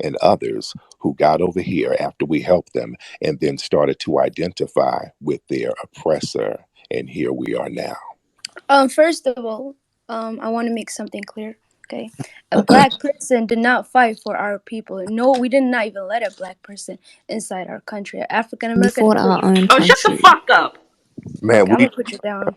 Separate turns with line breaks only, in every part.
and others who got over here after we helped them and then started to identify with their oppressor. And here we are now.
First of all, I want to make something clear. Okay, a black person did not fight for our people. No, we did not even let a black person inside our country. African
We
American.
fought our own
Oh, shut the
country.
fuck up.
Man,
Okay, I'm
we
gonna put you down.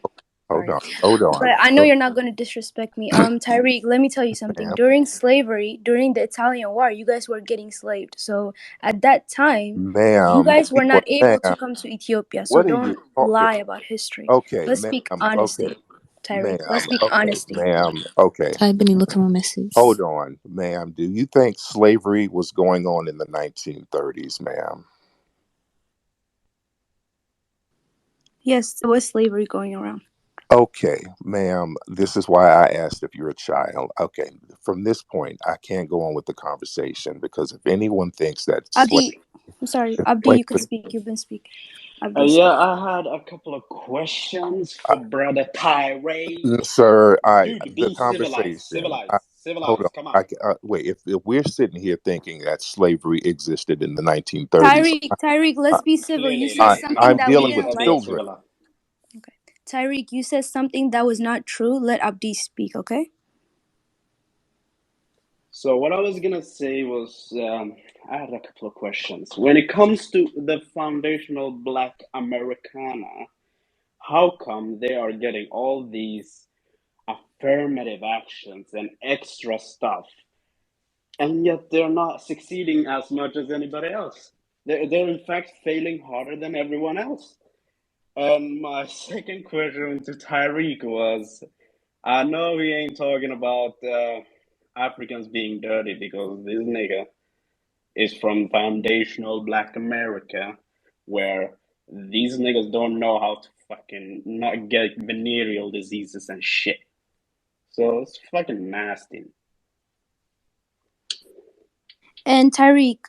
hold
Alright.
on, hold on.
But I know you're not gonna disrespect me. Tyreek, let me tell you something.
Ma'am,
During slavery, during the Italian War, you guys were getting slaved. So at that time, you
ma'am,
guys were not able to
ma'am,
come to Ethiopia. So
what are you
don't
talking?
lie about history.
Okay,
Let's
ma'am,
speak
okay,
honesty, Tyreek. Let's
ma'am,
speak
okay,
honesty.
ma'am, okay.
Ty Benny, look at my message.
Hold on, ma'am. Do you think slavery was going on in the 1930s, ma'am?
Yes, there was slavery going around.
Okay, ma'am, this is why I asked if you're a child. Okay, from this point, I can't go on with the conversation because if anyone thinks that
Abdi, I'm sorry. Abdi,
wait,
you can speak. You've been speaking. Abdi,
Yeah, I had a couple of questions for Brother Tyree.
sir,
Dude,
the
be civilized.
conversation. Hold on.
Civilized. Come on.
Wait. If we're sitting here thinking that slavery existed in the 1930s,
Tyreek, let's be civil. You
Clearly it
said
didn't.
something
I'm
that we
dealing
didn't
with
Let's
like.
get
children.
civilized.
Okay. Tyreek, you said something that was not true. Let Abdi speak, okay?
So what I was gonna say was, I had a couple of questions. When it comes to the foundational Black Americana, how come they are getting all these affirmative actions and extra stuff, and yet they're not succeeding as much as anybody else? They're in fact failing harder than everyone else. And my second question to Tyreek was, I know he ain't talking about Africans being dirty because this nigga is from foundational Black America, where these niggas don't know how to fucking not get venereal diseases and shit. So it's fucking nasty.
And Tyreek,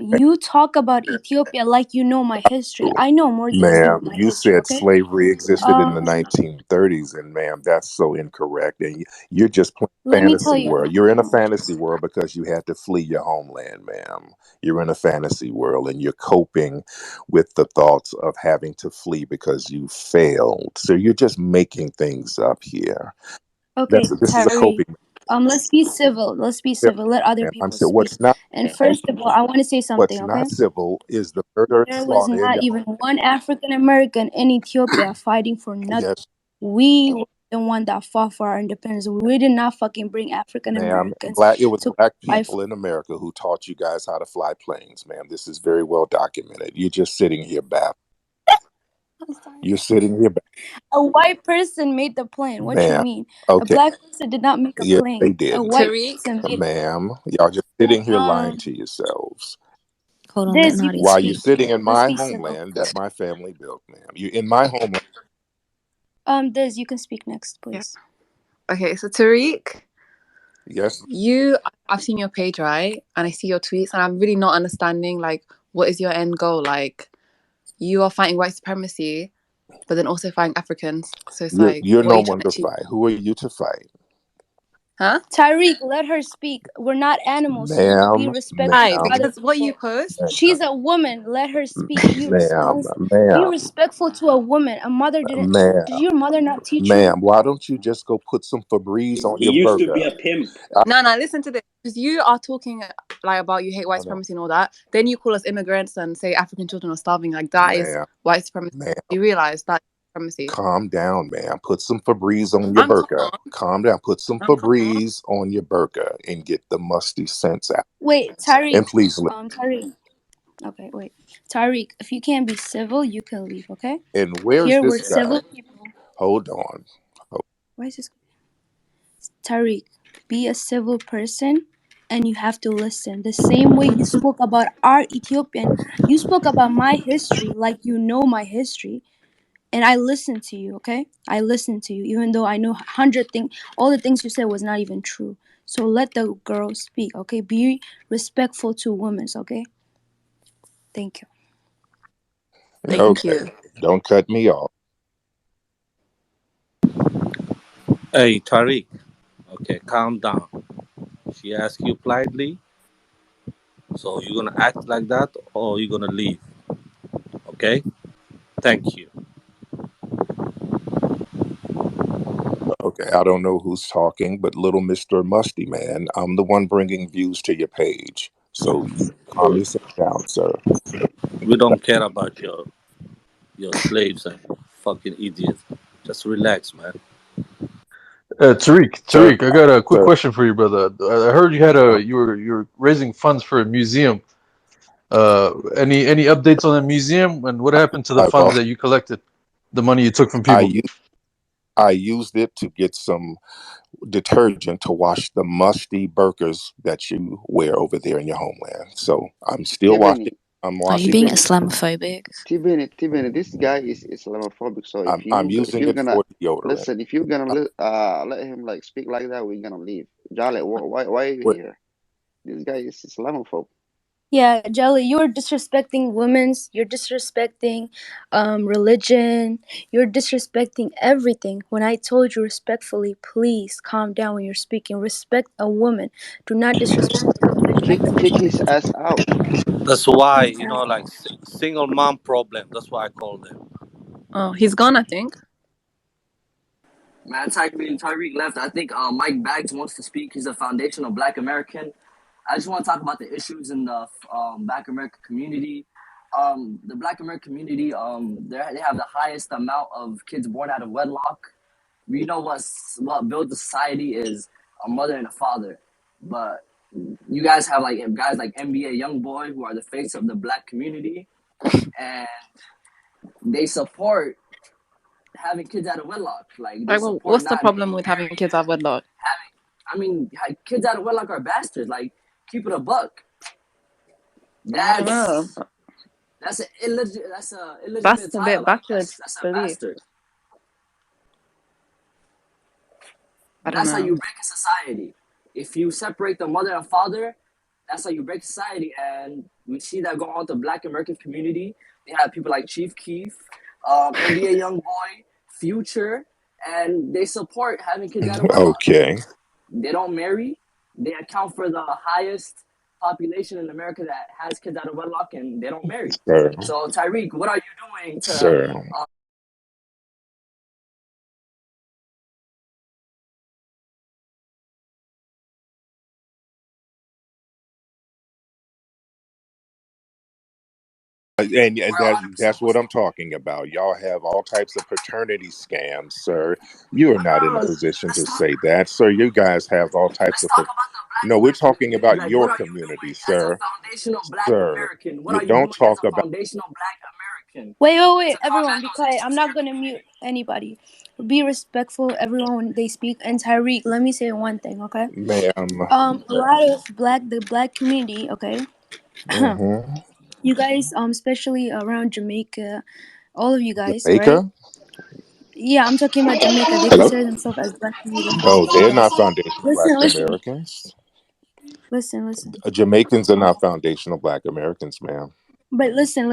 you talk about Ethiopia like you know my history. I know more than you
Ma'am,
my
you
history,
said
okay?
slavery existed in the 1930s, and ma'am, that's so incorrect. And you're just playing
Let me tell
fantasy
you.
world. You're in a fantasy world because you had to flee your homeland, ma'am. You're in a fantasy world, and you're coping with the thoughts of having to flee because you failed. So you're just making things up here.
Okay,
This is a
Tyreek.
coping.
Let's be civil. Let's be civil. Let other
And I'm
people
saying
speak. And first of all, I want to say something,
what's
okay?
not civil is the murder and
There was
slaughter in
not
your
even one African American in Ethiopia fighting for nothing.
yes,
We were the one that fought for our independence. We did not fucking bring African
ma'am.
Americans
It was
to
black
fight
people in America who taught you guys how to fly planes, ma'am. This is very well documented. You're just sitting here baffled. You're sitting here,
A white person made the plane. What you
ma'am.
mean? A
Okay,
black person did not make a
yes, they
plane. A
did,
white
Tariq,
person made it.
ma'am. Y'all just sitting here lying
Um,
to yourselves.
hold on, let
This you
Nadi
can
While you're
speak.
speak.
sitting in
Let's
my
be civil.
homeland that my family built, ma'am. You in my homeland.
This you can speak next, please.
Okay, so Tariq,
Yes,
I've seen your page, right? And I see your tweets, and I'm really not understanding, like, what is your end goal? Like, you are fighting white supremacy, but then also fighting Africans. So it's like,
you're
what are
no
you trying
one
to
to
achieve?
fight. Who are you to fight,
Huh?
Tyreek, let her speak. We're not animals, so be
ma'am?
respectful
Why?
to other
Because what you
people.
post,
She's a woman. Let her speak. Be
Ma'am,
responsible. Be
ma'am,
respectful to a woman. A mother didn't.
ma'am,
Did your mother not teach you?
ma'am. Why don't you just go put some Febreze on
He
your
used to
burger?
be a pimp.
no, listen to this. Because you are talking like about you hate white supremacy and all that. Then you call us immigrants and say African children are starving. Like, that is
Ma'am,
white supremacy.
ma'am,
Do you realize that supremacy?
calm down, ma'am. Put some Febreze on your
I'm
burger.
calm.
Calm down. Put some
I'm calm.
Febreze on your burger and get the musty scents out.
Wait, Tyreek.
And please,
Tyreek. Okay, wait. Tyreek, if you can't be civil, you can leave, okay?
and where's
Here we're
this guy?
civil people.
Hold on.
Why is this? Tyreek, be a civil person and you have to listen. The same way you spoke about our Ethiopian, you spoke about my history like you know my history. And I listened to you, okay? I listened to you, even though I know 100 things. All the things you said was not even true. So let the girl speak, okay? Be respectful to women, okay? Thank you.
Thank
Okay.
you.
Don't cut me off.
Hey, Tariq. Okay, calm down. She asked you politely. So you're gonna act like that, or you're gonna leave. Okay? Thank you.
Okay, I don't know who's talking, but little Mr. Musty Man, I'm the one bringing views to your page. So you calm yourself down, sir.
We don't care about your slaves and fucking idiots. Just relax, man.
Sir,
Tariq, I got a quick
sir,
question for you, brother. I heard you were raising funds for a museum. Any updates on the museum and what happened to the
I've
funds
also,
that you collected, the money you took from
I
people?
used I used it to get some detergent to wash the musty burkas that you wear over there in your homeland. So I'm still
T-Benny,
washing. I'm
Are you
washing.
being
T-Benny,
Islamophobic?
T-Benny, this guy is Islamophobic. So
I'm
if
using
you're
it
gonna
for deodorant.
listen, if you're gonna let him like speak like that, we're gonna leave. Jale, why are you
What?
here? This guy is Islamophobe.
Yeah, Jelly, you're disrespecting women's, you're disrespecting religion, you're disrespecting everything. When I told you respectfully, please calm down when you're speaking. Respect a woman. Do not disrespect her religion.
Kick his ass out.
That's why,
Exactly.
like single mom problem. That's why I call them.
Oh, he's gone, I think.
Man, Tyreek left. I think Mike Baggs wants to speak. He's a foundational Black American. I just want to talk about the issues in the Black American community. The Black American community, they have the highest amount of kids born out of wedlock. We know what builds a society is a mother and a father, but you guys have like guys like NBA YoungBoy who are the face of the Black community, and they support having kids out of wedlock. Like they
Like, well,
support
what's the
not
problem
being
with having
married.
kids out of wedlock?
Kids out of wedlock are bastards. Like, keep it a buck.
I don't know.
That's an illegitimate
That's a
child.
bit
Like
backwards
that's a
belief.
bastard.
I don't
That's how
know.
you break a society. If you separate the mother and father, that's how you break society. And we see that go on with the Black American community. They have people like Chief Keef, NBA YoungBoy, Future, and they support having kids out of wedlock.
Okay.
They don't marry. They account for the highest population in America that has kids out of wedlock, and they don't marry.
Sir.
So Tyreek, what are you doing to?
Sir. And
We're 100%
that's what I'm
Muslim.
talking about. Y'all have all types of paternity scams, sir. You are not in a
No,
position
let's
to
talk.
say that, sir. You guys have all types
Let's
of.
talk about the Black
No, we're
American
talking
community.
about
Like, what
your
are you
community,
doing as a
sir.
foundational Black
Sir,
American? What
you
are you
don't
doing as
talk
a
about.
foundational Black American
Wait.
to
Everyone,
prevent
be
those
quiet. I'm
issues in
not
your
gonna mute
community?
anybody. Be respectful, everyone, when they speak. And Tyreek, let me say one thing, okay?
Ma'am.
A lot of the black community, okay?
Mm-hmm.
You guys, especially around Jamaica, all of you guys, right?
Jamaica?
Yeah, I'm talking about Jamaica. They
Hello?
consider themselves as black community.
No, they're
Okay.
not foundational Black
Listen.
Americans.
Listen.
Jamaicans are not foundational Black Americans, ma'am.
But listen.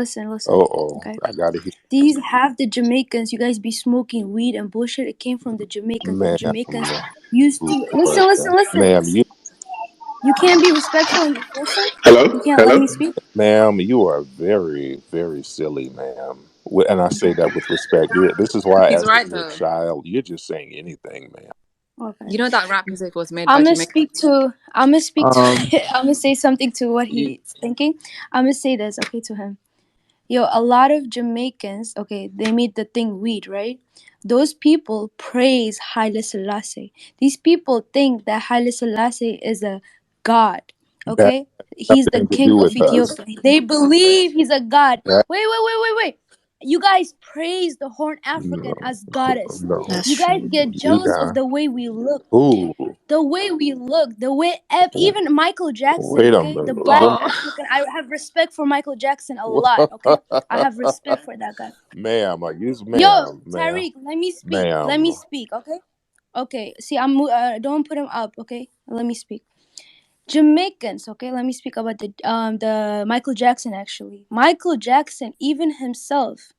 Oh,
Okay.
I gotta hear,
These half the Jamaicans, you guys be smoking weed and bullshit. It came from the Jamaicans. The
ma'am.
Jamaicans used to listen.
Ma'am,
You can't be respectful and just listen. You
Hello?
can't let
Hello?
me speak.
ma'am, you are very, very silly, ma'am. And I say that with respect. This is why I
He's
asked if
right
you're a
though.
child. You're just saying anything, ma'am.
Okay.
You know that rap music was made by
I'm gonna
Jamaican.
speak to. I'm
Um,
gonna say something to what
y-
he's thinking. I'm gonna say this, okay, to him. Yo, a lot of Jamaicans, okay, they made the thing weed, right? Those people praise Haile Selassie. These people think that Haile Selassie is a god,
That
okay?
has
He's the
nothing to
king
do
of
with us.
Ethiopia. They believe he's a god.
That
Wait. You guys praise the Horn African
no,
as goddess.
no.
That's
You guys
true.
get
You
jealous of
got
the way we look.
who?
Even Michael Jackson,
Wait a
okay, the
minute.
black
Oh,
African. I have respect for Michael Jackson a lot, okay. I have respect for that guy.
Ma'am, I use
Yo,
ma'am,
Tariq, let me speak.
ma'am.
Okay. Okay. See, don't put him up. Okay. Let me speak. Jamaicans. Okay. Let me speak about the Michael Jackson. Actually, Michael Jackson, even himself,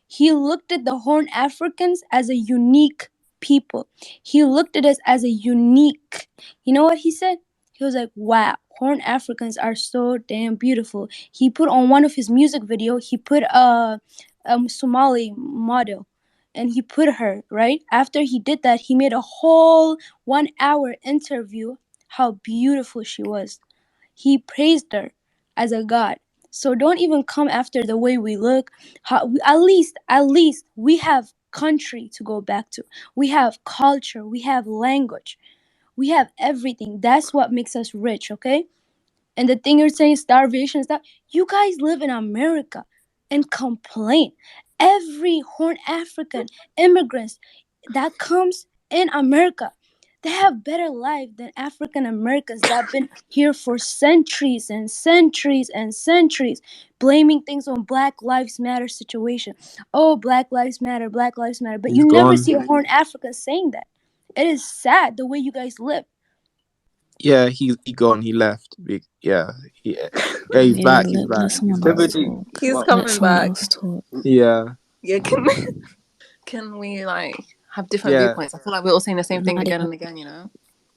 he looked at the Horn Africans as a unique people. He looked at us as a unique. You know what he said? he was like, wow, Horn Africans are so damn beautiful. He put on one of his music video, he put a Somali model, and he put her, right? After he did that, he made a whole 1 hour interview how beautiful she was. He praised her as a god. So don't even come after the way we look. At least we have country to go back to. We have culture, we have language, we have everything. That's what makes us rich, okay? And the thing you're saying, starvation, is that you guys live in America and complain. Every Horn African immigrants that comes in America, they have better life than African Americans that have been here for centuries and centuries and centuries, blaming things on Black Lives Matter situation. Oh, Black Lives Matter, Black Lives Matter. But
He's
you never
gone.
see a Horn African saying that. It is sad the way you guys live.
Yeah, he gone. He left. Yeah, he's
Yeah,
back. He's back.
let
He's
someone else
back.
Everybody,
talk.
He's
well,
Let
coming
someone
back.
else talk.
Yeah,
Yeah, can we like have different
yeah,
viewpoints? I feel like we're all saying the same thing again
Nadia,
and again, you know?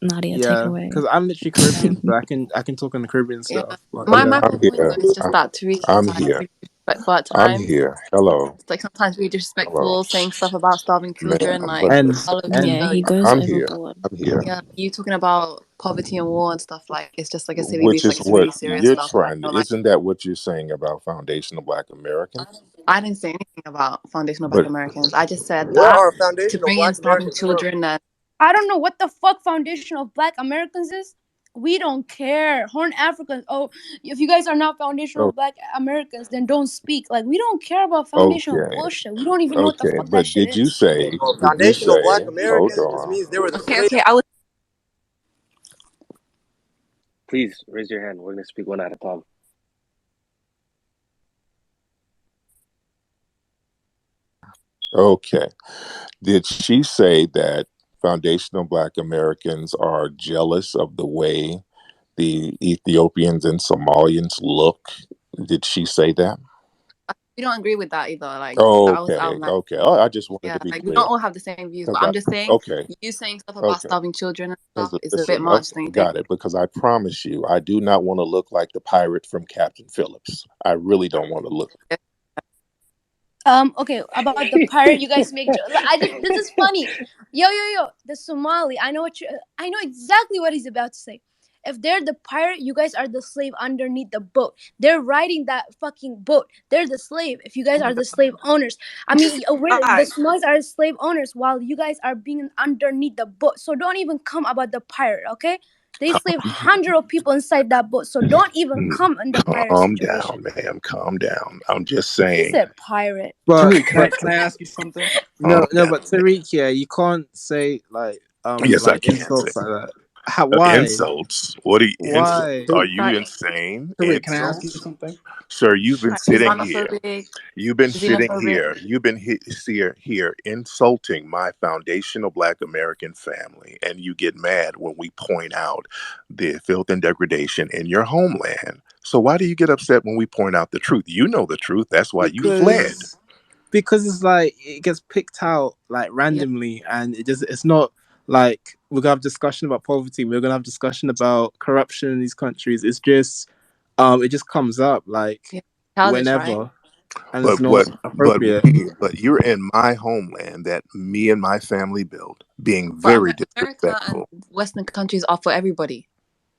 Nadia, take
yeah.
away.
Because I'm literally Caribbean, so I can talk on the Caribbean
Yeah.
stuff. But
My
yeah,
I'm
whole point though
here.
is just that Tariq is
I'm
like
here.
really disrespectful at
I'm
times.
here. Hello.
It's like sometimes really
Hello.
disrespectful, saying stuff about starving children,
Ma'am,
like
but
and
all of
and
Yeah,
the
he goes
I'm here.
overboard.
I'm here.
yeah, you talking about poverty and war and stuff, like it's just like a silly
Which
beef, like
is
it's really
what
serious
you're
stuff. I
trying to,
feel like
isn't that what you're saying about foundational Black Americans?
I didn't say anything about foundational Black
But
Americans. I just said
Where
that
are
to
foundational
bring in
Black
starving
Americans from?
children and
I don't know what the fuck foundation of Black Americans is. We don't care. Horn Africans. Oh, if you guys are not foundational
oh,
Black Americans, then don't speak. Like, we don't care about foundational
okay,
bullshit. We don't even know what the
okay.
fuck that
But
shit is.
Well,
did you
foundational
say,
Black
hold
Americans just
on.
means they were the
okay,
slaves.
okay, I was
please raise your hand. We're gonna speak one at a time.
Okay. Did she say that foundational Black Americans are jealous of the way the Ethiopians and Somalians look? Did she say that?
we don't agree with that either. Like that was
Okay,
outlined.
okay. Oh, I just wanted
Yeah,
to be
like we don't
clear.
all have the same views, but
Because
I'm just saying
okay,
you saying stuff about
okay.
starving children and
Because
stuff is a bit
listen,
much, don't you think?
got it. Because I promise you, I do not want to look like the pirate from Captain Phillips. I really don't want to look.
Okay, about the pirate, you guys make. This is funny. Yo. The Somali. I know exactly what he's about to say. If they're the pirate, you guys are the slave underneath the boat. They're riding that fucking boat. They're the slave. If you guys are the slave owners, I mean, the
Alright.
Somalis are slave owners while you guys are being underneath the boat. So don't even come about the pirate, okay? They slaved hundred of people inside that boat. So don't even come in the pirate
Calm
situation.
down, ma'am. Calm down. I'm just
He
saying.
said pirate.
but
Tariq, can I ask you something?
Calm
no,
down.
but Tariq, yeah, you can't say
Yes, I
like
can say
insults like that. Why?
insults. What are you insults?
Why?
Are
Tariq,
you
Like,
insane?
Tariq, can I ask you
Insults,
something?
sir. You've been
like
sitting here.
Islamophobic,
You've been sitting
xenophobic.
here. You've been here insulting my foundational Black American family, and you get mad when we point out the filth and degradation in your homeland. So why do you get upset when we point out the truth? You know the truth. That's why you fled.
Because it's like it gets picked out like
Yeah,
randomly, and it's not like we're gonna have discussion about poverty. We're gonna have discussion about corruption in these countries. It's just it just comes up like
yeah. Childish, right?
whenever, and it's
But
not appropriate.
but you're in my homeland that me and my family built, being
But
very
America and
disrespectful.
Western countries are for everybody.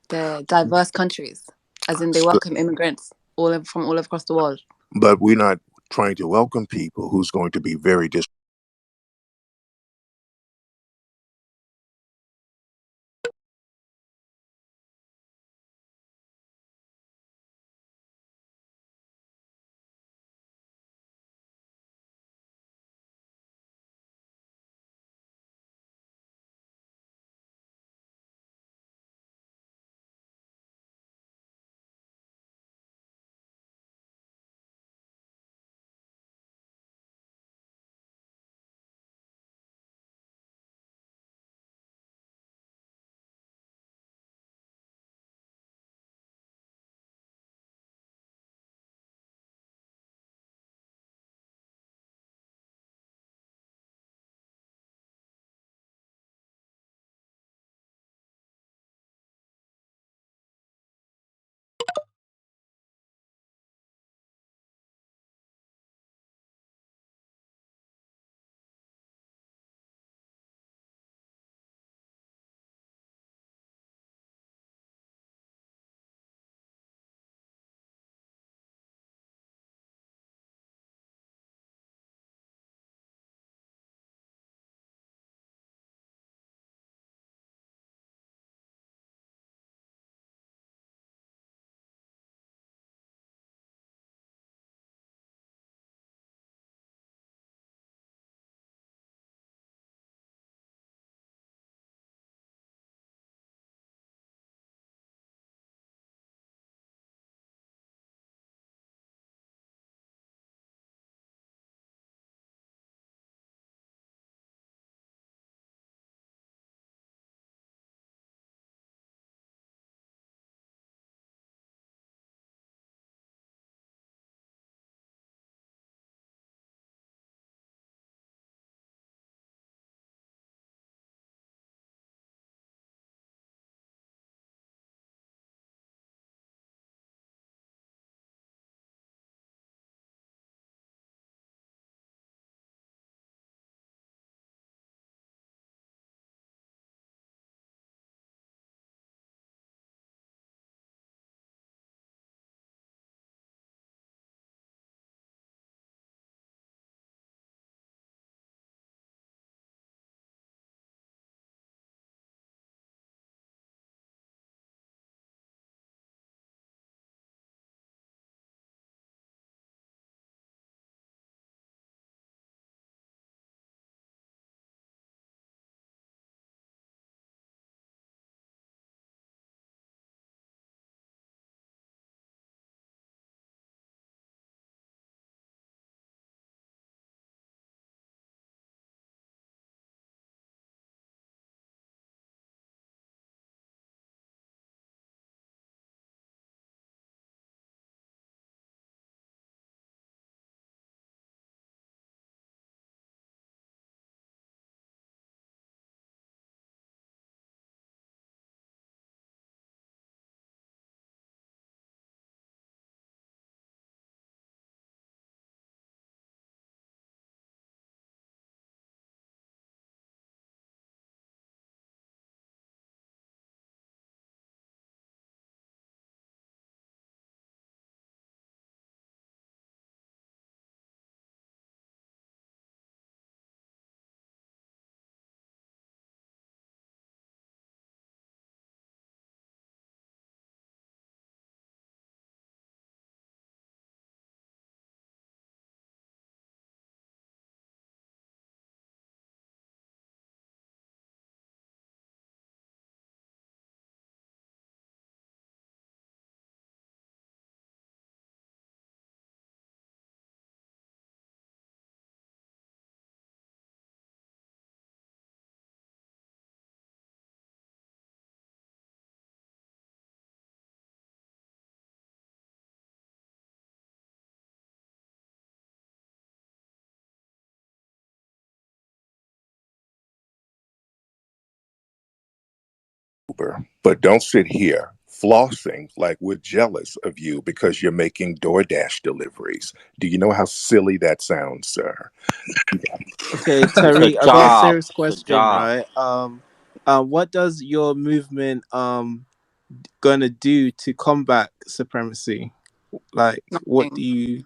They're diverse countries, as in they
So,
welcome immigrants from all across the world.
but we're not trying to welcome people who's going to be very Uber, but don't sit here flossing like we're jealous of you because you're making DoorDash deliveries. Do you know how silly that sounds, sir?
Okay,
It's a
Tariq, I got a
job.
serious
It's a
question,
job.
right? What does your movement gonna do to combat supremacy? Like, what do
Nothing.
you?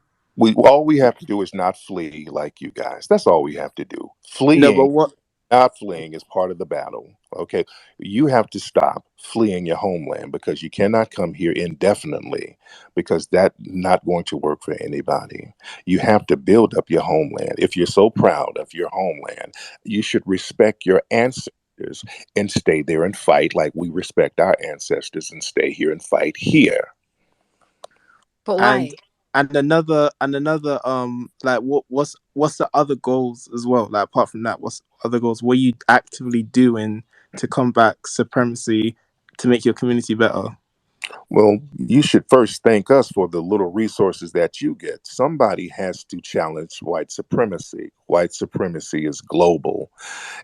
All we have to do is not flee like you guys. That's all we have to do.
No, but
Fleeing,
what?
not fleeing, is part of the battle. Okay, you have to stop fleeing your homeland because you cannot come here indefinitely, because that's not going to work for anybody. You have to build up your homeland. If you're so proud of your homeland, you should respect your ancestors and stay there and fight like we respect our ancestors and stay here and fight here.
But
And
why?
another like what's the other goals as well, like apart from that, what's other goals, what are you actively doing to combat supremacy to make your community better?
Well, you should first thank us for the little resources that you get. Somebody has to challenge white supremacy. White supremacy is global.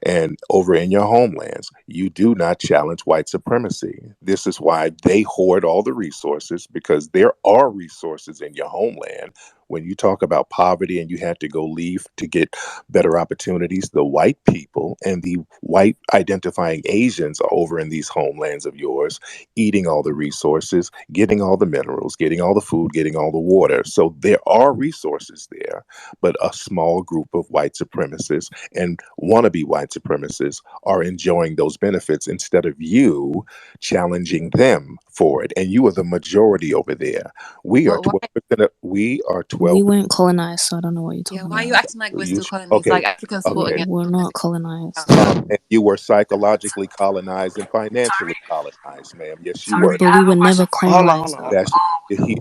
And over in your homelands, you do not challenge white supremacy. This is why they hoard all the resources, because there are resources in your homeland. When you talk about poverty and you had to go leave to get better opportunities, the white people and the white identifying Asians are over in these homelands of yours, eating all the resources, getting all the minerals, getting all the food, getting all the water. So there are resources there, but a small group of white supremacists and wannabe white supremacists are enjoying those benefits instead of you challenging them for it. And you are the majority over there. We are
But why?
12%. We are
We
12%.
weren't colonized, so I don't know what you're
Yeah,
talking
why are you
about.
acting like we're still colonies?
Okay.
Like Africans fought
Okay.
against
We're not
colonization.
colonized.
And you were psychologically colonized and financially
Tariq,
colonized, ma'am. Yes, you were.
Tariq,
But
I
we
have
were
a question
never
for you.
Hold on, hold
colonized,
on,
though.
hold on.
That's he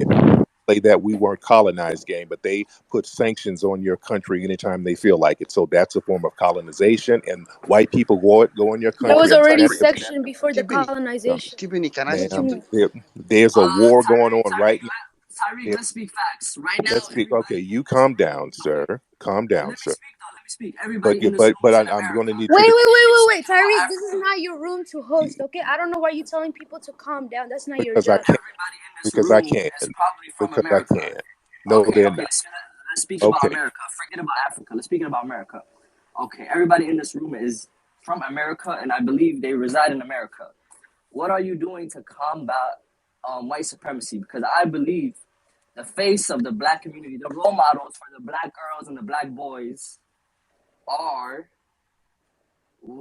play that we weren't colonized game, but they put sanctions on your country anytime they feel like it. So that's a form of colonization, and white people go in your
There
country
was
and
already
attack the
section before the
Tibini,
colonization.
Tibini, can I
What
say
you
ma'am.
mean?
something?
There's a war going
Tariq,
on right now.
Tariq, let's speak facts. Right now,
Let's speak. Okay,
everybody in
you
this
calm
room.
down, sir. Calm
Let
down,
me
sir.
speak though. Let me speak. Everybody in this room
But
is in
I'm going to
America.
need
Wait,
you to.
wait, wait,
If you
wait,
speak
wait,
about
Tariq. This is
Africa,
not your room to host. Okay, I don't know why you're telling people to calm down. That's not your
Because I
job.
can.
everybody in this
Because I
room
can.
is probably from
Because I
America.
can. No,
Okay,
they're
okay.
not.
Let's speak about
Okay.
America. Forget about Africa. Let's speak about America. Okay, everybody in this room is from America, and I believe they reside in America. What are you doing to combat white supremacy? Because I believe the face of the black community, the role models for the black girls and the black boys are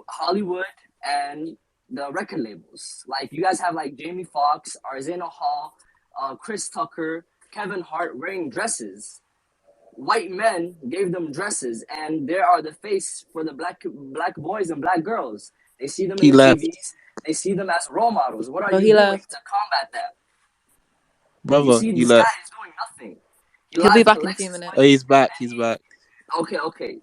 Hollywood and the record labels. Like you guys have like Jamie Foxx, Arsenio Hall, Chris Tucker, Kevin Hart wearing dresses. White men gave them dresses, and they are the face for the black boys and black girls. They see them in
He
the
left,
TVs. They see them as role models. What are
Oh,
you
he
doing
left.
to combat that? You
brother.
see,
He
this guy
left.
is doing nothing. He
He'll be
lies with
back in a few
Alexis
minutes.
Oh,
money.
he's back. He's back.
Okay, okay.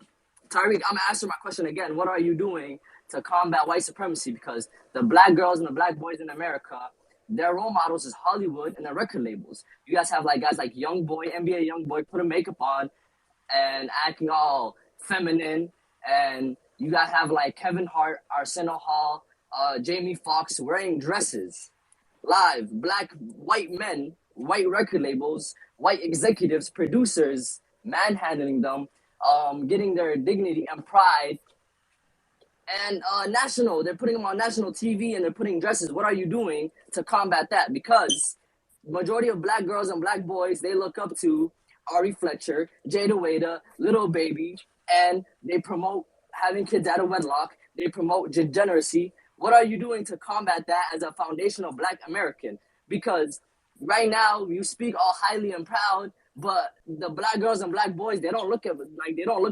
Tariq, I'm gonna answer my question again. What are you doing to combat white supremacy? Because the black girls and the black boys in America, their role models is Hollywood and the record labels. You guys have like guys like Young Boy, NBA Young Boy, putting makeup on and acting all feminine, and you guys have like Kevin Hart, Arsenio Hall, Jamie Foxx wearing dresses. Live, black, white men, white record labels, white executives, producers, manhandling them, getting their dignity and pride. And national, they're putting them on national TV and they're putting dresses. What are you doing to combat that? Because majority of black girls and black boys, they look up to Ari Fletcher, Jada Wada, Little Baby, and they promote having kids out of wedlock. They promote degeneracy. What are you doing to combat that as a foundational black American? Because right now you speak all highly and proud, but the black girls and black boys, they don't look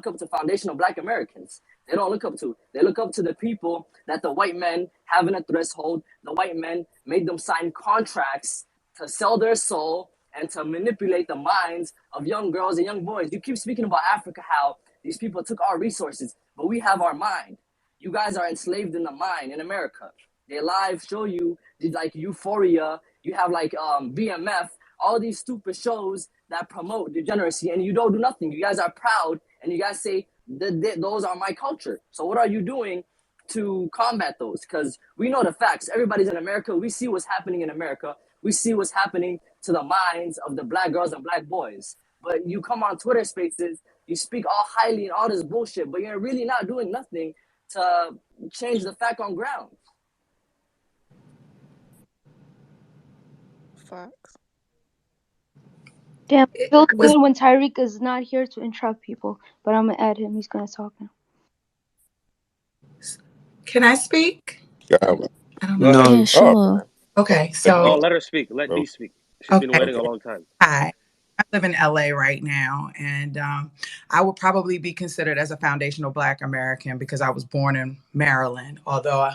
up to foundational black Americans. They don't look up to. They look up to the people that the white men have in a threshold. The white men made them sign contracts to sell their soul and to manipulate the minds of young girls and young boys. You keep speaking about Africa, how these people took our resources, but we have our mind. You guys are enslaved in the mind in America. They live show you like Euphoria. You have like BMF, all these stupid shows that promote degeneracy, and you don't do nothing. You guys are proud, and you guys say those are my culture. So what are you doing to combat those, because we know the facts. Everybody's in America. We see what's happening in America. We see what's happening to the minds of the black girls and black boys. But you come on Twitter Spaces, you speak all highly and all this bullshit, but you're really not doing nothing to change the fact on ground.
Facts. Damn, it feels
Was
good when Tyreek is not here to interrupt people, but I'm gonna add him. He's gonna talk now.
can I speak?
Yeah.
I don't
Go
know.
ahead.
Yeah, sure.
Okay,
No,
so
let her speak. Let
Oh,
D speak. She's been
okay.
waiting a long time.
Hi. I live in LA right now, and I would probably be considered as a foundational Black American because I was born in Maryland. Although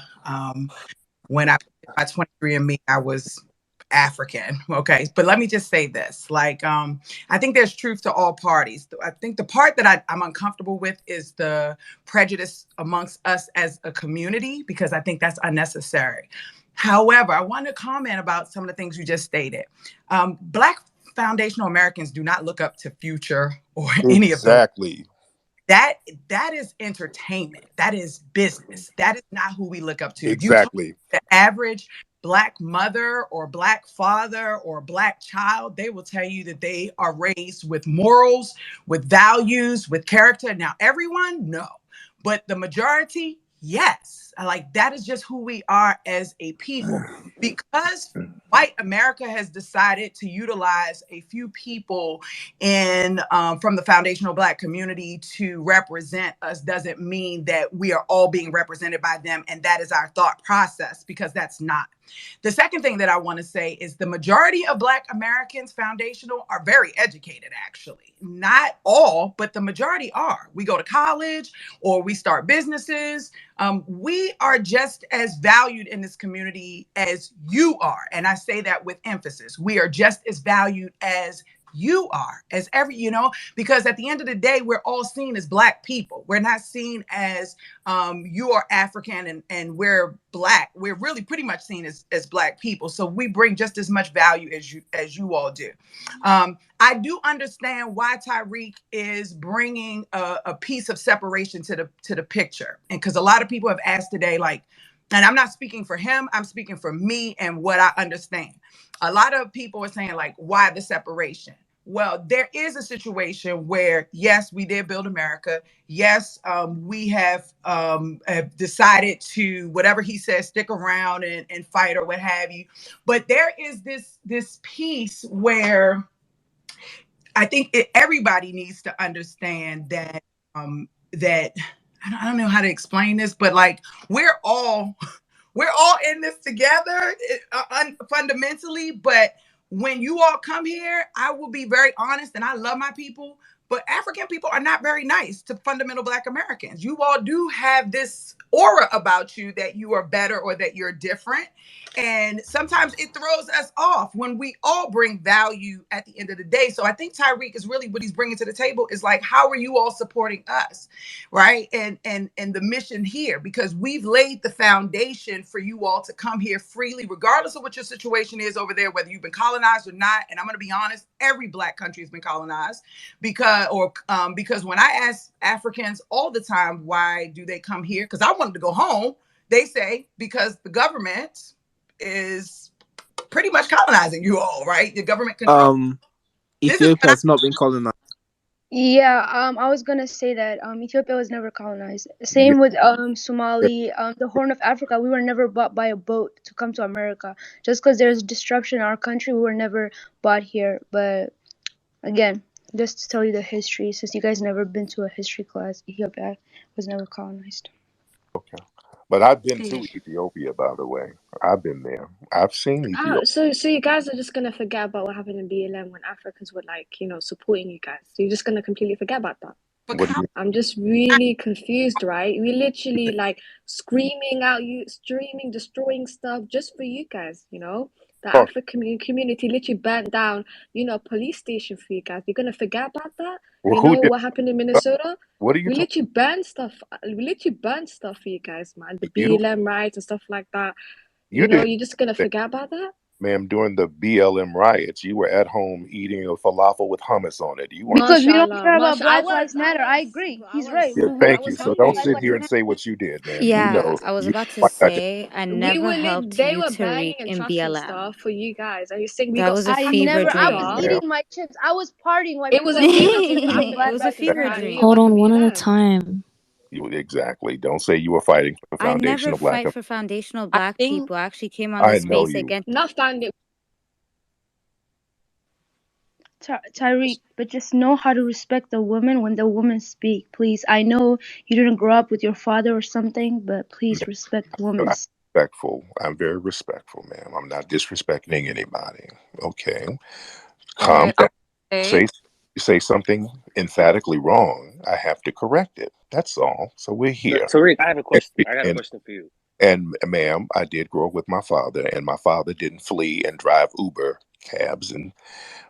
when I did my 23andMe, I was African. Okay, but let me just say this: like, I think there's truth to all parties. I think the part that I'm uncomfortable with is the prejudice amongst us as a community, because I think that's unnecessary. However, I want to comment about some of the things you just stated. Black foundational Americans do not look up to Future or any of those.
exactly.
That is entertainment. That is business. That is not who we look up to. If you talk
Exactly.
to the average Black mother or Black father or Black child, they will tell you that they are raised with morals, with values, with character. Now, everyone, no, but the majority, yes. Like, that is just who we are as a people. Because white America has decided to utilize a few people in from the foundational Black community to represent us doesn't mean that we are all being represented by them, and that is our thought process, because that's not. The second thing that I want to say is the majority of Black Americans foundational are very educated, actually. Not all, but the majority are. We go to college or we start businesses. We are just as valued in this community as you are. And I say that with emphasis. We are just as valued as you are, as because at the end of the day, we're all seen as Black people. We're not seen as you are African and we're Black. We're really pretty much seen as Black people. So we bring just as much value as you all do. I do understand why Tyreek is bringing a piece of separation to the picture, and because a lot of people have asked today, like, and I'm not speaking for him, I'm speaking for me and what I understand. A lot of people are saying, like, why the separation? Well, there is a situation where, yes, we did build America. Yes, we have decided to, whatever he says, stick around and fight or what have you. But there is this piece where I think everybody needs to understand that that I don't know how to explain this, but like we're all in this together fundamentally. But when you all come here, I will be very honest, and I love my people, but African people are not very nice to fundamental Black Americans. You all do have this aura about you that you are better or that you're different. And sometimes it throws us off when we all bring value at the end of the day. So I think Tyreek is really what he's bringing to the table is like, how are you all supporting us, right? And the mission here, because we've laid the foundation for you all to come here freely, regardless of what your situation is over there, whether you've been colonized or not. And I'm going to be honest, every Black country has been colonized because when I ask Africans all the time, why do they come here? Because I wanted to go home. They say because the government is pretty much colonizing you all, right? The government control.
Ethiopia has not been colonized.
Yeah, I was gonna say that Ethiopia was never colonized. Same with Somali, the Horn of Africa. We were never bought by a boat to come to America. Just because there's disruption in our country, we were never bought here. But again, just to tell you the history, since you guys never been to a history class, Ethiopia was never colonized.
Okay. But I've been to Ethiopia, by the way. I've been there. I've seen Ethiopia.
So you guys are just gonna forget about what happened in BLM when Africans were like, supporting you guys. So you're just gonna completely forget about that. I'm just really confused, right? We literally like screaming, destroying stuff just for you guys, The African community literally burnt down, a police station for you guys. You're gonna forget about that? What happened in Minnesota?
What are you
We literally burned stuff. We literally burned stuff for you guys, man. The BLM riots and stuff like that. You're just gonna forget about that?
Ma'am, during the BLM riots, you were at home eating a falafel with hummus on it. You weren't.
Because we don't
Mashallah,
care about
Mashallah.
Black Lives Matter. I agree. He's right.
Yeah,
We
thank
don't
you.
care
So
about
don't
Black
sit
Lives
here and
Matter.
say what you did, ma'am. You
Yeah,
know,
I was
you
about to
like I just
say I
We
never
were
helped
they
you,
were banging
Tariq,
and
in
trashing
BLM.
stuff for you guys. Are you saying we
That
got
was a
I
happy
fever
never.
with
I was
dream.
stuff?
ma'am,
eating my chips. I was partying while
It
people
was
were
a fever
protesting
dream
for
for
no
It
African
Black
was a
Lives
Americans
fever
Matter.
apparently on
dream.
the
Hold
back of
on, one at a
BLM.
time.
exactly. Don't say you were fighting for the
I
foundation
never
of Black
fight
America.
for foundational
I
black
think
people. I actually came on
I
this
know
space
you.
against.
Not found it.
Tyreek, but just know how to respect the woman when the women speak, please. I know you didn't grow up with your father or something, but please respect women.
I'm respectful. I'm very respectful, ma'am. I'm not disrespecting anybody. Okay. Calm
I
down.
would
Say something emphatically wrong, I have to correct it. That's all. So we're here.
Tariq, I have a question. I got a
And,
question for you.
and ma'am, I did grow up with my father, and my father didn't flee and drive Uber cabs and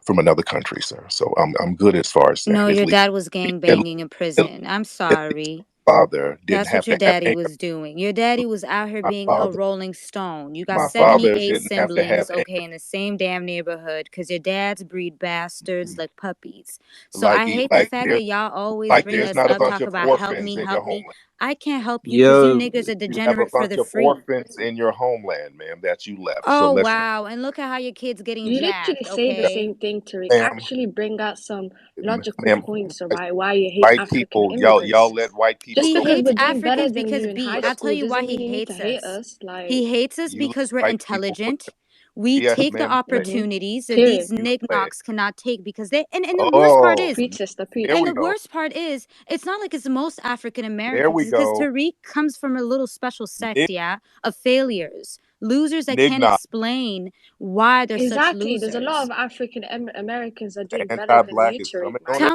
from another country, sir. So I'm good as far as that.
No,
At
your
least,
dad was gang banging in prison. I'm sorry.
father didn't
That's what
have
your
to have
daddy
anger.
was doing. Your daddy was out here
My
being a
father,
rolling stone. You got
my father
78
didn't have to have
siblings, okay, in the same damn neighborhood because your dads breed bastards like puppies. So I hate the fact that y'all always bring
there's
us
not a
up,
bunch
talk
of
about help
orphans
me,
in your
help me.
homeland.
I can't help you because you
Yo,
niggas are
You have a
degenerate for
bunch
the
of
free.
orphans in your homeland, ma'am, that you left.
Oh,
So let's,
wow. And look at how your kid's getting
You literally
jacked,
say the
okay?
same thing, Tariq.
ma'am,
Actually bring out some logical
ma'am,
points about why you hate
white
African
people, y'all
immigrants.
let white people
Just
He
go.
because
hates
we're doing better
Africans
than
because
you in high
I'll tell
school
you why
doesn't
he
mean you need to
hates
hate
us.
us. Like,
He hates us
You let
because we're
white people put
intelligent. We
yes,
take the
ma'am.
opportunities that
period.
these
You play it.
knickknacks cannot take because they and the worst part
Oh,
is
Preach, sister, preach.
there
and
we
the
go.
worst part is it's not like it's most African
There
Americans
we
because
go.
Tariq comes from a little special sect,
Nick,
yeah, of failures. Losers that can't
Nignock,
explain why they're such
Exactly. There's a lot
losers.
of African Americans that are
the
doing better than
anti-black
you,
is
Tariq,
coming
man.
on
You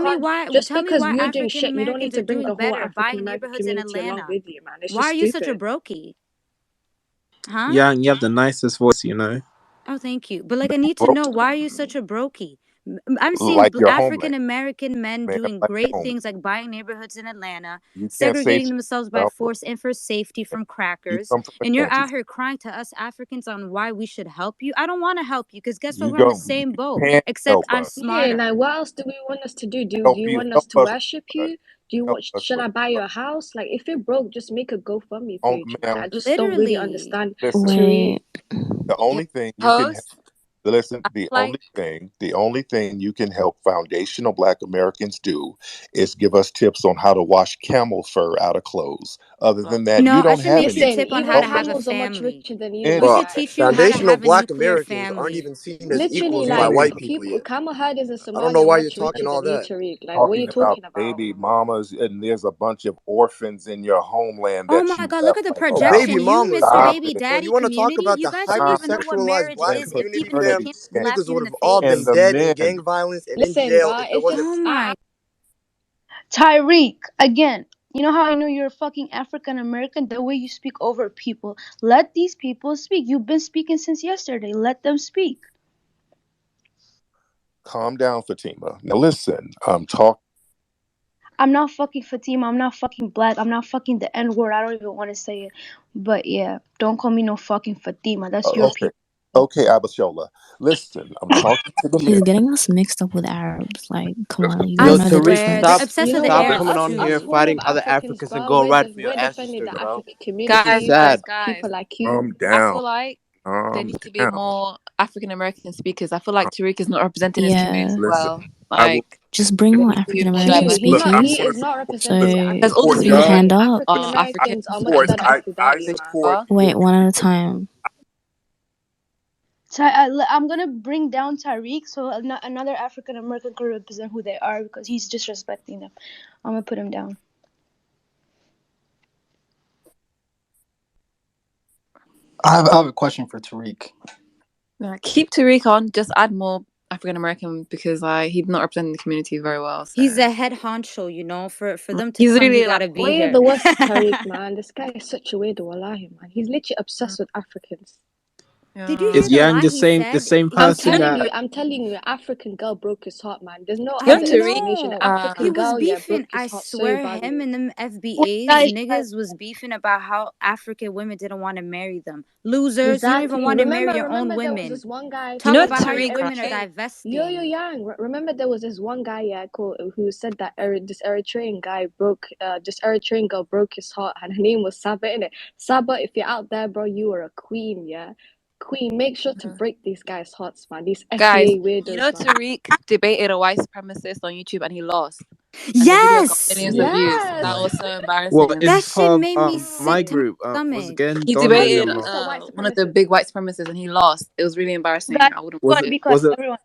it.
just
Tell me
because
why
we're doing
African
shit, you don't need
Americans are
to bring
doing
the whole
better buying
African American
neighborhoods in
community along
Atlanta.
with you, man. It's
Why
just
are you such a
stupid.
brokey? Huh?
yeah, you have the nicest voice, you know.
Oh, thank you. But like, I need to know, why are you such a brokey? I'm seeing
Like your
African
homeland,
American men
man.
doing
Like your
great
homeland.
things like buying neighborhoods in Atlanta,
You can't say
segregating themselves by
stuff.
force and for safety from
You
crackers.
come from
And
a
you're
country.
out here crying to us Africans on why we should help you. I don't want to help you because guess what?
You
We're in the
don't.
same boat,
Can't
except
help
I'm
us.
Yeah,
smarter.
like what else do we want us to do? Do
Help
you
you.
want us
Help
to
us.
worship
What?
you? Do you
Help
want
us
should
with
I buy
what?
your house? Like if you're broke, just make a GoFundMe
Oh,
page, man. I
ma'am.
just don't really
Literally.
understand
Listen.
Tariq.
Wait.
The only thing you can
post
listen.
like
The only thing you can help foundational Black Americans do is give us tips on how to wash camel fur out of clothes. Other than that,
No,
you
I
don't
should
have
make you
anything.
Listen,
tip on how
even
to have a
camels are much
family.
richer than you,
We
And
man.
Well,
should
Like
teach you how to
foundational
have a
black
nuclear
Americans aren't
family.
even seen as
literally,
equals
you
by
like
ain't
white
even
people
people,
yet.
camel herders in
I don't know
Somalia are
why you're
much
talking
richer
all
than you,
that.
Tariq. Like what are
talking
you
about
talking about?
baby mamas, and there's a bunch of orphans in your homeland
Oh
that
my
you
God, look
left
at the
right
Oh,
now.
baby
projection. You,
mamas,
Mr.
huh?
Stop
Baby
it.
So you
Daddy
want to talk
community,
about
you
the
guys don't
hyper
Stop
even know
it.
what
sexualized
marriage
black
And
is because
community,
even the
fam?
fraternity
king
You
scandal.
slapped
niggas
you in
would
the
have all
face.
And
been
the
dead in
men.
gang violence and in
Listen,
jail
God,
if it
it's just
wasn't.
Oh my.
Tyreek, again, you know how I know you're a fucking African American? The way you speak over people. Let these people speak. You've been speaking since yesterday. Let them speak.
Calm down, Fatima. Now listen, talk.
I'm not fucking Fatima. I'm not fucking black. I'm not fucking the N word. I don't even want to say it. But yeah, don't call me no fucking Fatima. That's your
Okay.
people.
Okay, Abashola. Listen, I'm talking to the
He's
men.
getting us mixed up with Arabs. Like, come on, you
Yo,
don't know the
Tariq,
difference.
they're
stop
obsessed
You
with
know
the
stop
what?
Arabs
coming
Us
on
too.
here
us women
fighting
are
other
Africans,
Africans and
bro.
go
We're
right
the,
for your
we're defending
ancestors,
the
bro.
African
This is
community,
Guys,
sad.
people
guys.
like you.
Calm
I
down.
feel like there
Calm
needs to be
down.
more African American speakers. I feel like Tariq is not representing his community
Yeah.
Listen,
well.
I will.
Like
Just bring
there
more
needs to be
African
more
American
True,
Look, I'm
diversity.
he
going
speakers.
to
is not
So
representing the
Because all
African
the
put
support
your
y'all.
speakers
hand
community.
up.
African
are
I
African.
Americans are much
support.
better off without
I
you, man.
support.
Wait, one at a time.
I'm gonna bring down Tyreek so another African American could represent who they are because he's disrespecting them. I'm gonna put him down.
I have a question for Tariq.
Keep Tariq on. Just add more African American because he's not representing the community very well. So.
He's a head honcho, you know. For them to
He's
come,
really
he
like
gotta be
Why are
here.
the worst Tariq, man? This guy is such a weirdo, wallahi, man. He's literally obsessed with Africans.
Did you
Yeah.
hear
Is
the
Yang
lie he
the
said?
same
He
person
said
that?
I'm telling you, African girl broke his heart, man. There's no
I
You know,
other
Tariq.
explanation.
know. He
African
was
girl, yeah,
beefing.
broke his
I
heart so
swear, him
badly.
and them
Wait,
FBAs
guys,
niggas was beefing about how African women didn't want to marry them. Losers, you don't even
Exactly.
want to marry your own
Remember there was
women.
this one guy
You
Talk
know,
about how
saying
your
Tariq,
women are
right?
Yo
divesting.
Yang. Remember there was this one guy, yeah, who said that this Eritrean guy this Eritrean girl broke his heart, and her name was Saba, innit? Saba, if you're out there, bro, you are a queen, yeah. Queen, make sure to break these guys' hearts, man. These
Guys,
FBA
you know,
weirdos, man.
Tariq debated a white supremacist on YouTube and he lost. And the video got
Yes!
millions of views.
Yes.
That was so
Well,
embarrassing.
is
That
this
shit
part
made
of
me
my
sick to my
group? Was
stomach.
again
He
Don
How is
debated
William?
this a white
one of the
supremacist?
big white supremacists and he lost. It was really embarrassing.
guys,
I wouldn't
Was
watch
it?
it.
because
Was it?
everyone.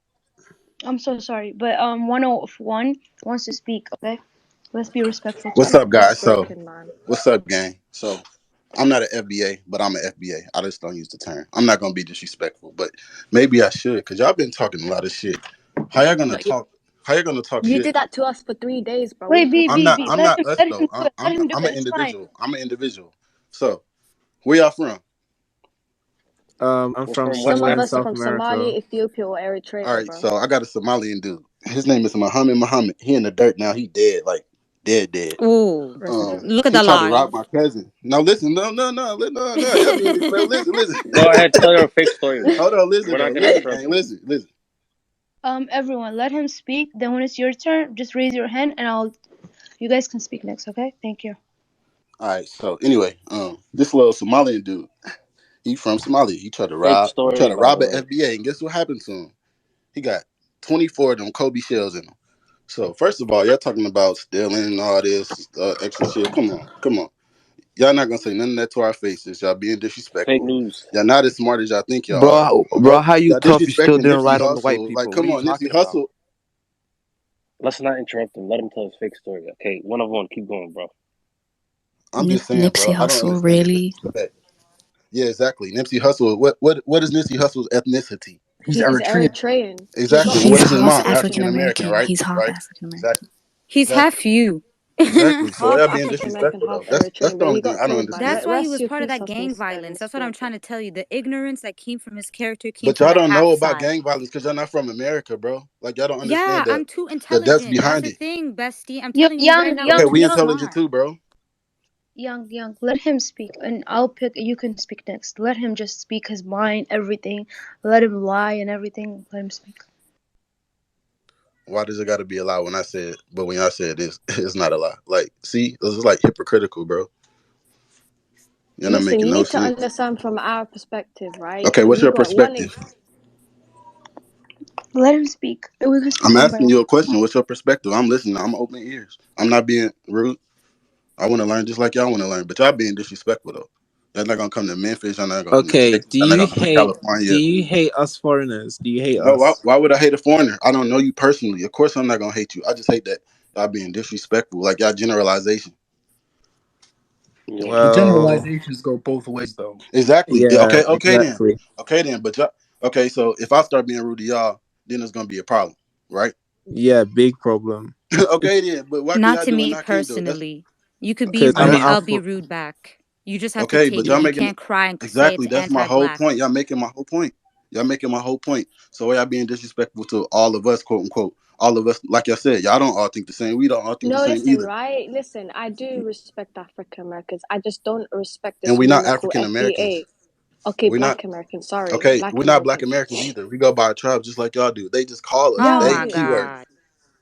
I'm so sorry, but 101 wants to speak. Okay, let's be respectful to
What's
him.
up,
He's
guys? So,
broken, man.
what's up, gang? So, I'm not an FBA, but I'm an FBA. I just don't use the term. I'm not gonna be disrespectful, but maybe I should, cause y'all been talking a lot of shit. How y'all gonna
But yeah,
talk? How y'all gonna talk
You
shit?
did that to us for 3 days, bro. What are you
Wait, B
talking
B
about?
B.
I'm not us
Let him
though.
do it. Let him do
I'm
it.
an
It's fine.
individual. I'm an individual. So, where y'all from?
I'm
We're
from
from West
Some
somewhere
of
in
us are
South
Africa.
from
America.
Somalia, Ethiopia, or
All
Eritrea,
right.
bro.
So I got a Somalian dude. His name is Muhammad. He in the dirt now. He dead, like dead.
Ooh,
Rest in peace.
look at
He
the
tried to rob
lies.
my cousin. Now listen, no. Y'all being disrespectful. Listen.
Go ahead, tell your fake story, man.
Hold on,
We're not gonna
listen,
interrupt
gang,
you.
listen.
Everyone, let him speak. Then when it's your turn, just raise your hand, and you guys can speak next. Okay? Thank you.
All right. So anyway, this little Somalian dude, he from Somalia. He tried to
Fake
rob. He tried
story,
to
by
rob
the
an
way.
FBA, and guess what happened to him? He got 24 of them Kobe shells in him. So first of all, y'all talking about stealing and all this extra shit. Come on. Y'all not gonna say none of that to our faces. Y'all being
Fake
disrespectful.
news.
Y'all not as smart as y'all think y'all are.
Bro,
Okay?
how you
Y'all
tough? You still
disrespecting
didn't
Nipsey
ride on the white
Hussle. Like,
people. What
come
are you
on, Nipsey
talking about?
Hussle.
Let's not interrupt him. Let him tell his fake story. Okay, 101. Keep going, bro.
I'm just saying, bro.
Nipsey
I don't
Hussle,
understand the
really?
disrespect. Yeah, exactly. Nipsey Hussle. What is Nipsey Hussle's ethnicity?
He's
He's
Eritrean.
Eritrean. He got
Exactly. And what
He's
is his
origins
half
mom?
from
African
African
Eritrea.
American,
American.
right?
He's half
Right.
African American.
Exactly.
He's
Exactly.
half you.
Exactly. So
Half
y'all being
African American,
disrespectful
half
though. That's
Eritrean.
the
But he
only thing
got
I don't
killed, man.
understand.
That's why he
Rest
was
your
part of
peace,
that
Hassan.
gang violence. That's what I'm trying to tell you. The ignorance that came from his character came
But
from
y'all
the
don't
half
know about
side.
gang violence because y'all not from America, bro. Like y'all don't
Yeah,
understand
I'm too
the depths
intelligent. That's
behind
the
it.
thing, bestie. I'm
Young,
telling you right
young,
now, I'm
Okay,
young,
too
we
young,
intelligent
smart.
too, bro.
young. Let him speak, and I'll pick. You can speak next. Let him just speak his mind, everything. Let him lie and everything. Let him speak.
Why does it got to be a lie when I said? But when y'all said this, it's not a lie. Like, see, this is like hypocritical, bro. You're not
Listen,
making
you
no
need to
sense.
understand from our perspective, right?
Okay, what's
You
your
got
perspective?
Let him speak. We can speak
I'm
one by
asking
one.
you a question. What's your perspective? I'm listening. I'm open ears. I'm not being rude. I want to learn just like y'all want to learn. But y'all being disrespectful though. Y'all not gonna come to Memphis. Y'all not gonna come to
Okay.
Texas. Y'all not gonna come to
Do
California.
you hate us foreigners? Do you hate
No,
us?
why would I hate a foreigner? I don't know you personally. Of course, I'm not gonna hate you. I just hate that y'all being disrespectful, like y'all generalization.
Yeah.
The
Well,
generalizations go both ways, though.
Exactly.
yeah,
Okay then.
exactly.
Okay then. But y'all. Okay, so if I start being rude to y'all, then it's gonna be a problem, right?
Yeah, big problem.
Okay then. But why can
Not
y'all
to
do it and
me
I can't do it? That's
personally. You could be
Because
I
I'm
rude,
mean,
I'll be
Afro.
rude back. You just have to
okay. But
take it.
y'all
You
making
can't cry and say
exactly.
it's
That's my whole
anti-black.
point. Y'all making my whole point. Y'all making my whole point. So y'all being disrespectful to all of us, quote unquote. All of us, like I said, y'all don't all think the same. We don't all think the
no,
same
listen,
either.
right? Listen, I do respect African Americans. I just don't respect
And
this
we not
movement called
African Americans.
FBA. Okay,
We're not
Black Americans. Sorry,
okay.
Black
We're not Black
Americans.
Americans either. We go by a tribe just like y'all do. They just call us.
Oh
Yeah, we
my
They
do.
keyword.
god.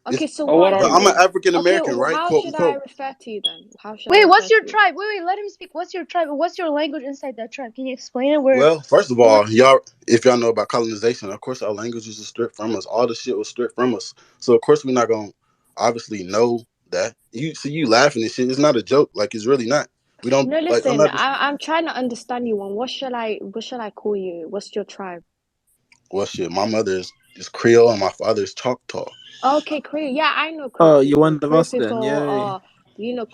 It's
Okay, so
Oh, what
what?
are
but
you
I'm an
then?
Listen.
African
Okay,
American, right?
how
Quote
should I
unquote.
refer to you then? How should I
Wait, what's
refer
your
to you?
tribe? Wait, let him speak. What's your tribe? What's your language inside that tribe? Can you explain it? Where?
Well, first of
What?
all, y'all, if y'all know about colonization, of course our languages are stripped from us. All the shit was stripped from us. So of course we're not gonna obviously know that. You see you laughing and shit. It's not a joke. Like it's really not. We don't
No,
like. I'm
listen.
not.
I'm trying to understand you. One. What shall I call you? What's your tribe?
Well, shit. My mother is Creole and my father is Choctaw.
Okay, Cree. Yeah, I know Cree
Oh, you're
people.
one of
Cree
us then.
people
Yay.
are,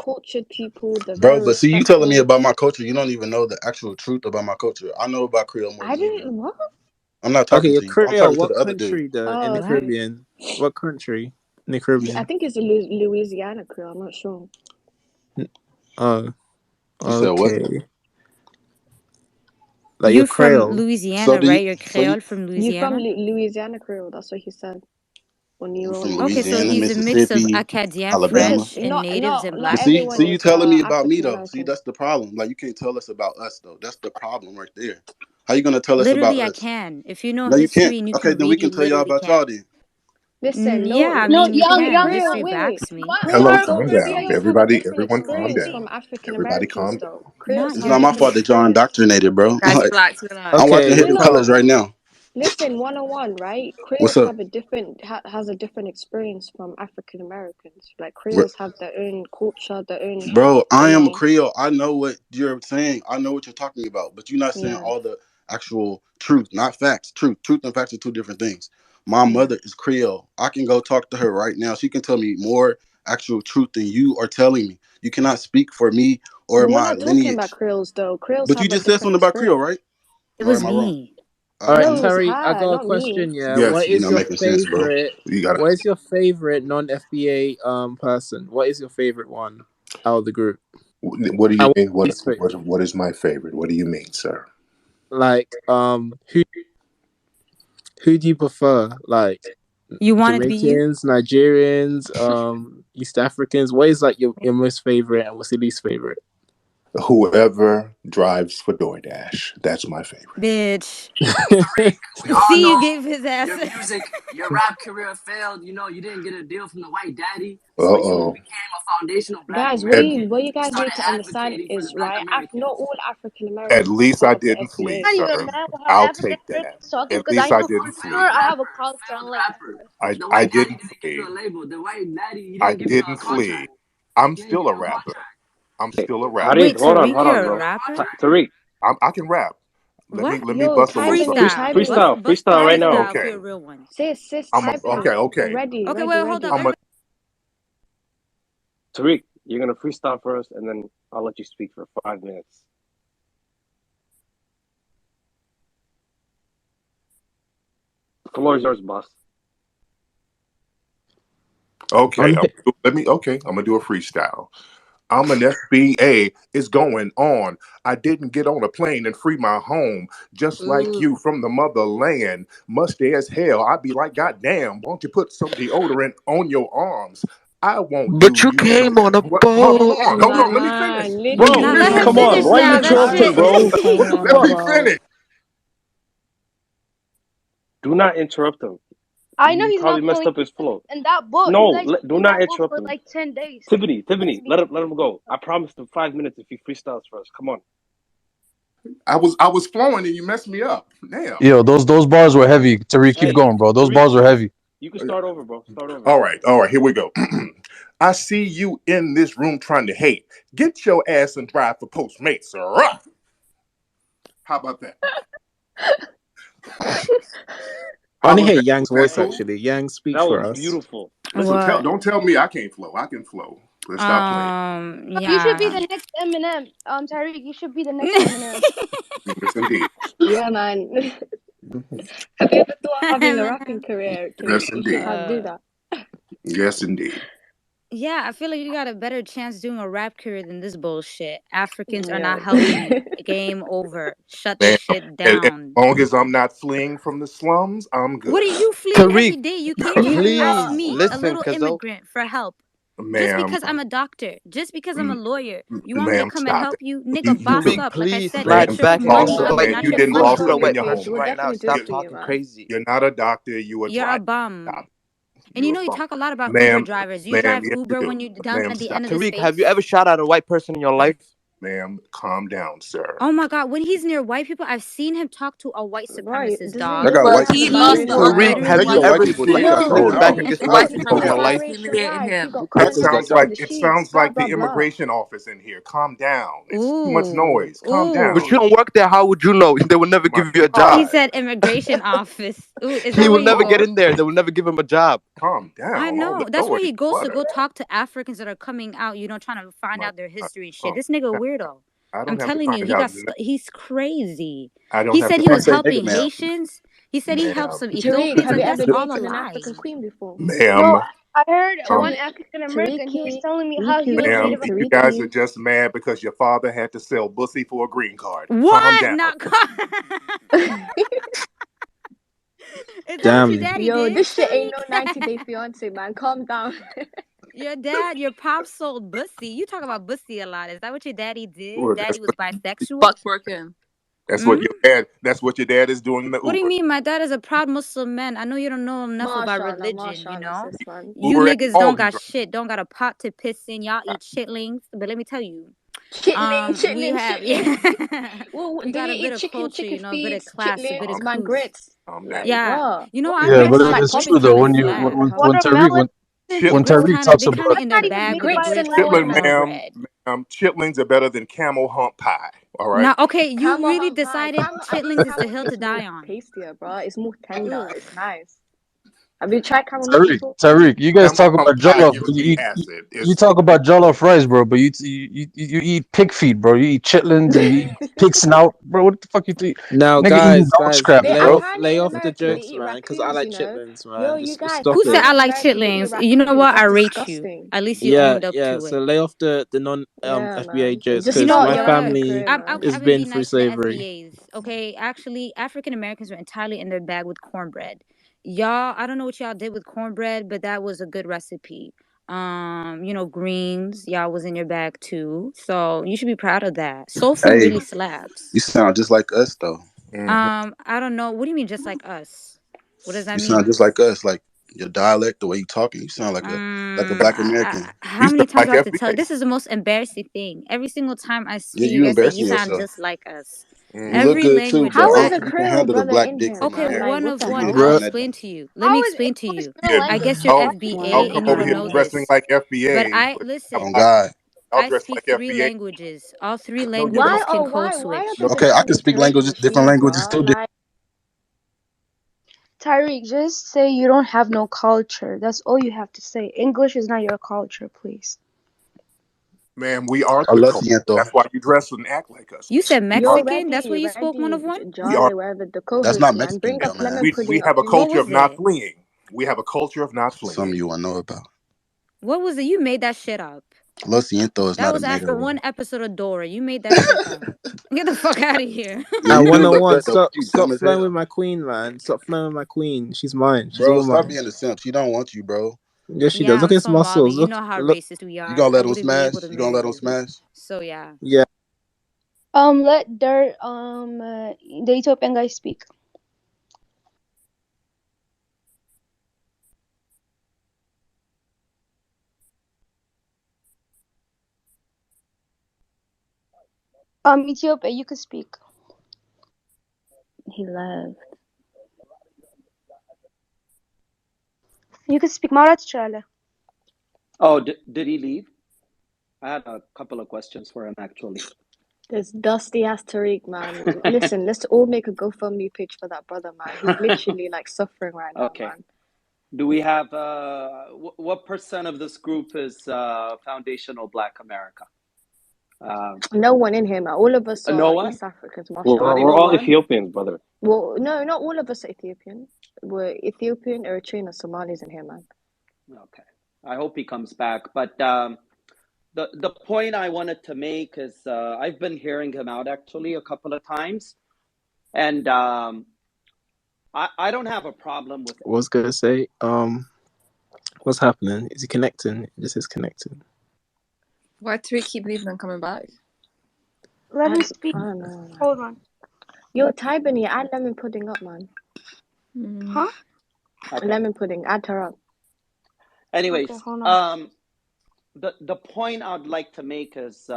cultured people. They're
Bro,
very
but see, you telling me
respectful.
about my culture. You don't even know the actual truth about my culture. I know about Creole more
I
than you do.
didn't what?
I'm not
Okay,
talking
you're
to you. I'm
Creole.
talking to
What
the other dude.
country though? In
Oh,
the
What?
okay.
Caribbean. What country in the
I
Caribbean?
think it's Louisiana Creole. I'm not sure.
Oh,
You said what?
okay. Like
You
you're
from
Creole.
Louisiana, right? You're Creole from
You from
Louisiana?
Louisiana Creole? That's what he said when you
I'm
were
from
on
Okay,
mute.
so
Louisiana,
he's a mix of
Mississippi,
Acadian
Listen,
Alabama.
French and natives and
not
But
black
everyone
see,
people.
you
is
telling me about me
African
though. See,
American.
that's the problem. Like you can't tell us about us though. That's the problem right there. How you gonna tell us about
Literally, I
us?
can. If you know
No, you can't.
history and you
Okay,
can
then we
read,
can
you
tell y'all
literally
about y'all
can.
then.
Listen,
Yeah, I
No,
mean, you
young,
can.
young.
History
Wait, wait.
backs me.
Hello,
Creoles
calm
don't
down.
Creoles have a
Everybody,
different
everyone calm
experience
down.
from African
Everybody
Americans,
calm down.
though.
Not
Creoles
It's
have a
not my
different
fault
everything.
that y'all
experience.
indoctrinated, bro.
Guys,
Like,
relax, relax.
I'm watching
Okay,
No,
Hidden
no.
Colors
calm.
right now.
Listen, 101, right?
What's
Creoles
up,
have a different has a different experience from African Americans. Like
Br-
Creoles have their own culture, their own,
bro? I
you
am a
know,
Creole. I know what you're saying. I know what you're talking about, but you're not saying
yeah,
all the actual truth, not facts. Truth and facts are two different things. My
yeah.
mother is Creole. I can go talk to her right now. She can tell me more actual truth than you are telling me. You cannot speak for me or
But we're
my
not talking about
lineage.
Creoles, though. Creoles
But you
have a
just said
different
something about Creole,
experience.
right?
It
Or
was
am I wrong?
me.
All right,
No, it
Okay.
was
Tariq, I
her,
got a
not me.
question. Yeah,
Yes,
what
you're
is
not
your
making sense, bro.
favorite?
You gotta.
What is your favorite non-FBA person? What is your favorite one out of the group?
What do
I
you
want
mean?
least favorite.
What is my favorite? What do you mean, sir?
Like, who do you prefer? Like
You want it to be you?
Jamaicans, Nigerians, East Africans. What is like your most favorite and what's your least favorite?
Whoever drives for DoorDash, that's my favorite.
Bitch.
Tariq, we all
See, you
know
gave his ass.
your rap career failed. You know, you didn't get a deal from the white daddy,
Uh
so you
oh.
became a foundational black
Guys,
At,
American.
what you
You
guys need
started
to understand
advocating for the
is,
black
right, not
Americans.
all African
at
Americans
least I
part of the
didn't flee,
FBA.
Not
sir.
even mad with how
I'll
African
take that.
Americans talking
At
because I
least I
know
You
didn't
a
for
flee.
sure
failed
I have a
rapper,
college
failed
like
rapper.
that.
The
I
white daddy
didn't
didn't give you
flee.
a label. The white daddy, he
I
didn't give you a
didn't
contract.
flee. I'm
He didn't
still
give
a
you a
rapper.
contract.
I'm still a rapper.
Tariq,
Wait,
hold on,
Tariq,
hold
you're
on,
a
bro.
rapper?
Tariq,
I can rap.
What?
Let me
Yo,
bust a little
type in,
something.
Freestyle.
type in,
Bust, bust the
freestyle right now.
freestyle for
Okay.
a real one.
sis,
I'm a,
type in.
okay. Okay.
Ready,
Okay,
ready,
wait, hold up.
ready.
I'm a.
Tariq, you're gonna freestyle first, and then I'll let you speak for 5 minutes. The floor is yours, boss.
Okay.
I'm
I'm gonna do a freestyle. I'm an FBA. It's going on. I didn't get on a plane and free my home, just like you
Ooh.
from the motherland. Musty as hell. I'd be like, God damn, won't you put some deodorant on your arms? I won't
But
do
you
you no.
came on a
What?
boat.
Hold
My
on. Let me finish.
man,
Let me
Bro,
Now let
finish.
him
come on.
finish
Why are you
now. That
interrupting,
shit.
bro?
Came on a
Let me
boat.
finish.
Do not interrupt him.
I know
You
he's
probably
not the
messed
only
up his
person
flow.
in that boat. You
No,
guys
do
in
not
that boat
interrupt
for
him.
like 10 days.
Tiffany,
Trust
let
me.
him go. I promised him 5 minutes if he freestyles first. Come on.
I was flowing and you messed me up. Damn.
Yo, those bars were heavy. Tariq, keep
Hey,
going, bro. Those
Tariq,
bars were heavy.
you can start over, bro. Start over.
All right. Here we go. I see you in this room trying to hate. Get your ass and drive for Postmates, sir. How about that?
I
How
want to
was
hear
that?
Yang's
Was that
voice
cool?
actually. Yang, speak
That was
for us.
beautiful.
Listen,
What?
don't tell me I can't flow. I can flow. Let's stop playing.
You should be
Yeah.
the next Eminem. Tariq, you should be the next Eminem.
Yes, indeed.
yeah, man. Have you ever thought of having a rapping career, Tariq?
Yes,
You should
indeed.
try to do that.
Yes, indeed.
Yeah, I feel like you got a better chance doing a rap career than this bullshit. Africans are not
Yo.
helping you. Game over. Shut the
Man,
shit
as
down.
long as I'm not fleeing from the slums, I'm
What are
good.
you fleeing every
Tariq,
day? You came to
You
help ask
please
me, a
listen,
little
cuzzo.
immigrant, for help. Just
Ma'am,
because I'm a doctor, just because I'm a lawyer, you want me to
ma'am,
come and
stop
help
it.
you? Nigga, boss
Tariq,
up. Like I
please
said, get a
Ma'am,
slide
trip
back
from
into
Miami
boss
being a
up,
up,
white
man.
not
You
your
didn't
person.
boss
You're a
up
bullshit.
in
white
your
We're,
home.
person
we're
right now.
definitely doing
Stop
it for you,
talking
man.
crazy.
You're not a doctor. You a
You're a
driver.
bum.
Stop it.
And you
You a
know you
bum.
talk a lot about Uber
Ma'am,
drivers. You
ma'am,
drive
yes you
Uber
do.
when you're down
Ma'am,
at the
stop
end of the
it.
Tariq, have you
space.
ever shot at a white person in your life?
Ma'am, calm down, sir.
Oh my God, when he's near white people, I've seen him talk to a white
Right.
supremacist
Does he
I
dog.
got
look
But
white
like
he
a
people.
lost the
He
Tariq,
argument
have
Take
you
your
literally.
once
white
ever
people to
seen
your
him
No,
soul
push
no,
back
dog.
it's
against a
because
white
he's
people
from
in
a
your life?
biracial
humiliating
life. He
him.
got
That
currency
sounds
from
like
the
it
sheets,
sounds
blah
like
blah
the
blah.
immigration office in here. Calm down. It's too much
Ooh,
noise. Calm
But
down.
you
ooh.
don't work there. How would you know? They will never
My
give you a
He
job.
God.
said immigration office. Ooh, is
He
that
will
where you
never get
go?
in there. They will never give him a job.
Calm
I
down. All the
know. That's where
noise.
he goes to
What?
go talk to Africans that are coming out, trying to find
My
out their
God.
history and shit.
Calm
This nigga a
down.
weirdo.
I
I'm
don't have to
telling you,
find out.
he's crazy.
I don't
He
have
said
to
he
Someone
was
find
say
out.
nigga,
helping
man.
Haitians. He said he helped
Ma'am.
some
Tariq,
Ethiopians.
have you
Like, that's
ever
all a
dated an
lie.
African queen before?
Ma'am.
No, I heard one
Um,
African American. He was
Tariki,
telling me
will you
how he
please
was
mute
ma'am,
Native.
you guys are
Tariki?
just mad because your father had to sell bussy for a green card. Calm
What?
down.
Not. Is that what your
Damn.
daddy
Yo,
did,
this shit ain't no
Tariq?
90 Day Fiance, man. Calm down.
Your pop sold bussy. You talk about bussy a lot. Is that what your daddy did?
Sure,
Daddy was bisexual?
Buck broken.
that's what your dad. That's what your dad is doing in the
What do you
Uber.
mean? My dad is a proud Muslim man. I know you don't know enough about
Mashallah,
religion,
mashallah, sis, man.
You
Uber at
niggas
all
don't
he
got
drives.
shit. Don't got a pot to piss in. Y'all eat chitlings. But let me tell you.
Chitlin,
We
chitlin,
have
chitlin. Well,
we
do
got
you
a bit
eat
of
chicken,
culture,
chicken
a bit of
feet,
class, a bit of
chitlins, man,
couth.
grits?
Down.
Like,
Yeah.
bruh.
You know,
What
our
Yeah,
grits
grits
but
like
it's
popping
true
pumpkin
though.
kind of
When
seeds,
you
man? What the
slab.
hell?
when Tariq
Watermelon
when
Chitlins,
Tariq
chitlins.
talks
They kind
about
of in their
Not even
bag with
made
the
by
grits
Lil
chitlin,
and the
Wayne.
ma'am,
bread.
chitlins are better than camel hump pie. All right.
Now, okay, you
Camel
really
hump pie.
decided
Camel, I think
chitlins is the
camel
hill to
tastes more
die on.
tastier, bruh. It's more tender.
Ugh.
It's nice. Have you tried camel meat
Tariq.
before?
Tariq, you guys
Camel
talk
hump
about
pie
jollof,
gives
but
me acid.
you
It's
talk about jollof rice, bro. But you eat pig feet, bro. You eat chitlins and you eat pig snout, bro. What the fuck you think?
Now,
Nigga eating dog
guys,
scraps, bro.
lay
In
off the
America, they
jokes,
eat
man. Because I
raccoons,
like
you know.
chitlins,
Yo,
man.
you guys,
Stop
Who said
it.
I
in
like
America, they eat
chitlins? You know
raccoons.
what? I
That's
rate you.
disgusting.
At least you
Yeah,
owned up
yeah.
to
So
it.
lay off the non
Yeah,
FBA
man.
jokes
Just
You
because
know
start
my
your own
family
career,
I'm
man.
is
gonna be
been through
nice to the
slavery.
FBAs. Okay, actually, African Americans were entirely in their bag with cornbread. Y'all, I don't know what y'all did with cornbread, but that was a good recipe. Greens, y'all was in your bag too. So you should be proud of that. Soul food
Hey,
really slaps.
you sound just like us though.
I don't know. What do you mean just like us? What does that
You sound
mean?
just like us. Like your dialect, the way you talking, you sound like a black American.
How
you
many
sound
times
like
do I have to tell?
FBA.
This is the most embarrassing thing. Every single time I
Yeah,
speak, you
you
guys say you
embarrassing
sound
yourself.
just like us.
You look
Every
good too,
language
but
is
How
I
is
don't
a
think you can
Creole
handle the
brother
black
in
dick
here,
from
okay.
man? Like,
America.
One
what
of
the
You
one.
need
hell?
to
I'll
tone that
explain
down.
to you. Let
How
me
is
explain to
English
you.
real
Yeah.
I
language?
guess you're
Y'all, y'all
FBA
come
and you
over
don't
here
know
Wow.
dressing
this.
like
But
FBA,
I
but
listen.
On
y'all,
God.
y'all
I
dress
speak
like
three
FBA.
languages. All three
No, you don't.
languages
Why?
can
Oh,
code
why are
No,
switch.
people
Okay, I can
calling
speak
Tariq
languages, different
Rashid,
languages
bruh?
too.
Like,
Tyreek, just say you don't have no culture. That's all you have to say. English is not your culture, please.
man, we are
I
the
love
culture.
Siento.
That's why you dress and act like us.
You said
We are.
you're
Mexican? That's why
ready,
you spoke one of one?
We are.
Jolly, wherever the
That's
co-host,
not
man.
Mexican
Bring
though,
up lemon
man.
We
pudding up,
have a
please.
What
culture of
was
not
it?
fleeing. We have a culture of not
Some of
fleeing.
you I know about.
What was it? You made that shit up.
Lo Siento is
That
not a
was
mega
after
word.
one episode of Dora. You made that shit up. Get the fuck out of here.
Yeah,
At
you do look
101,
good though, but
stop
you dumb
stop
as
flirting with
hell.
my queen, man. Stop flirting with my queen. She's mine. She's
Bro,
all
stop
mine.
being a simp. She don't want you, bro.
Yes, she
Yeah,
does. Look
I'm
at his
Somali.
muscles.
You
Look,
know how
look.
racist we
You
are.
gonna
I
let him
wouldn't be able
smash?
to
You gonna
marry
let him
you.
smash?
So yeah.
Yeah.
Let the Ethiopian guy speak. Ethiopia, you can speak.
He left.
You can speak. Marat Chala.
Oh, did he leave? I had a couple of questions for him actually.
This dusty ass Tariq, man. Listen, let's all make a GoFundMe page for that brother, man. He's literally like suffering right now,
Okay.
man.
Do we have what percent of this group is foundational Black America?
No one in here, man. All of us
No
are
one?
East Africans,
Not
mashallah.
We're
even
all
one?
Ethiopians, brother.
Well, no, not all of us are Ethiopian. We're Ethiopian, Eritrean, and Somalis in here, man.
Okay. I hope he comes back. But the point I wanted to make is I've been hearing him out actually a couple of times, and I don't have a problem with.
I was gonna say, what's happening? Is he connecting? It just is connecting.
Why Tariq keep leaving and coming back?
Let
I
me speak.
don't know, man.
Hold on.
Yo, Tybani, add lemon pudding up, man.
Huh?
Okay.
Lemon pudding, add her up.
Anyways,
Okay, hold on.
the point I'd like to make is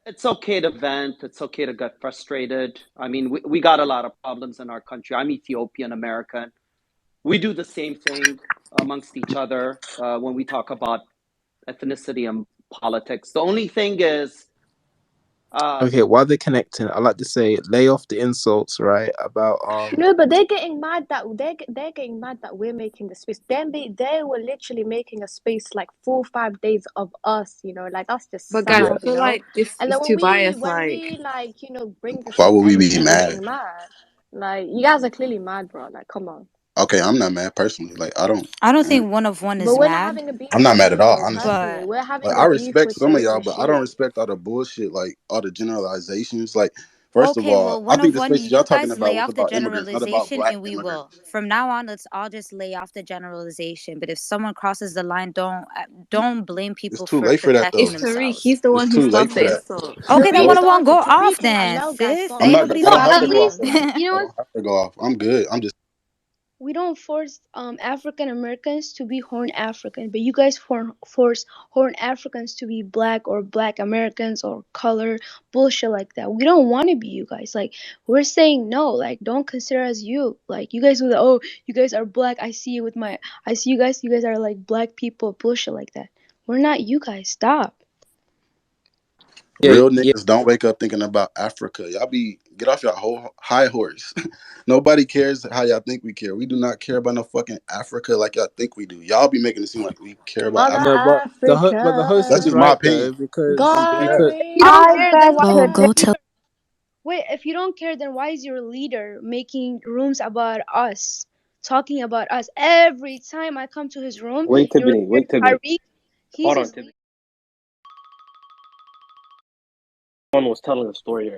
it's okay to vent. It's okay to get frustrated. I mean, we got a lot of problems in our country. I'm Ethiopian American. We do the same thing amongst each other when we talk about ethnicity and politics. The only thing is,
Okay, while they're connecting, I like to say, lay off the insults, right? About
No, but they're getting mad that they're getting mad that we're making the space. They were literally making a space like 4 or 5 days of us, you know, like that's just
But guys,
yeah.
I
sad, you
feel
know.
like this
And
is
then
too biased.
when
Like,
we like, you know, bring the
Why
same
would we be
energy, they're
mad?
getting mad. Like you guys are clearly mad, bro. Like, come on.
Okay, I'm not mad personally. Like I don't
think one of one
But
is
we're not
mad,
having a beef
I'm
with
not mad
you
at all,
though,
honestly.
personally.
but
We're having
Like
a
I
beef
respect
with
some of
the
y'all, but I don't
shit.
respect all the bullshit, like all the generalizations. Like, first of
okay,
all,
well,
I
one
think
of
the
one,
spaces y'all
you
talking
guys
about
lay
was
off the
about immigrants, not about
generalization,
black
and we will.
immigrants.
From now on, let's all just lay off the generalization. But if someone crosses the line, don't blame
It's
people
too
for
late for that
protecting
though.
It's Tariq.
themselves.
He's the
It's
one who
too late for
started.
that.
So
Okay, then
Tariq
one of one, go
started.
off
Tariq and
then,
Alao guys
sis.
I'm
Ain't
started.
not.
nobody
I
No,
don't have
stopping
to
at
go
you.
off
least
though.
you know
I
what?
don't have to go off. I'm good. I'm just.
We don't force African Americans to be Horn African, but you guys force Horn Africans to be black or Black Americans or color bullshit like that. We don't want to be you guys. Like we're saying no. Like don't consider us you. Like you guys will. Oh, you guys are black. I see you with my. I see you guys. You guys are like black people. Bullshit like that. We're not you guys. Stop.
Yeah,
Real
yeah.
niggas don't wake up thinking about Africa. Y'all get off your whole high horse. Nobody cares how y'all think we care. We do not care about no fucking Africa like y'all think we do. Y'all be making it seem like we care about
Mother
Africa.
No, but the host
That's
is
Africa,
just my
right though,
opinion.
because
I'm dead
God
ass.
because
If you don't
reigns.
care, then why
Go,
is your
go tell.
leader? Wait, if you don't care, then why is your leader making rooms about us, talking about us every time I come to his room?
Wait,
Your
Tiffany.
leader
Wait, Tiffany.
Tariq, he's
Hold on,
his
Tiffany. Someone was telling a story here.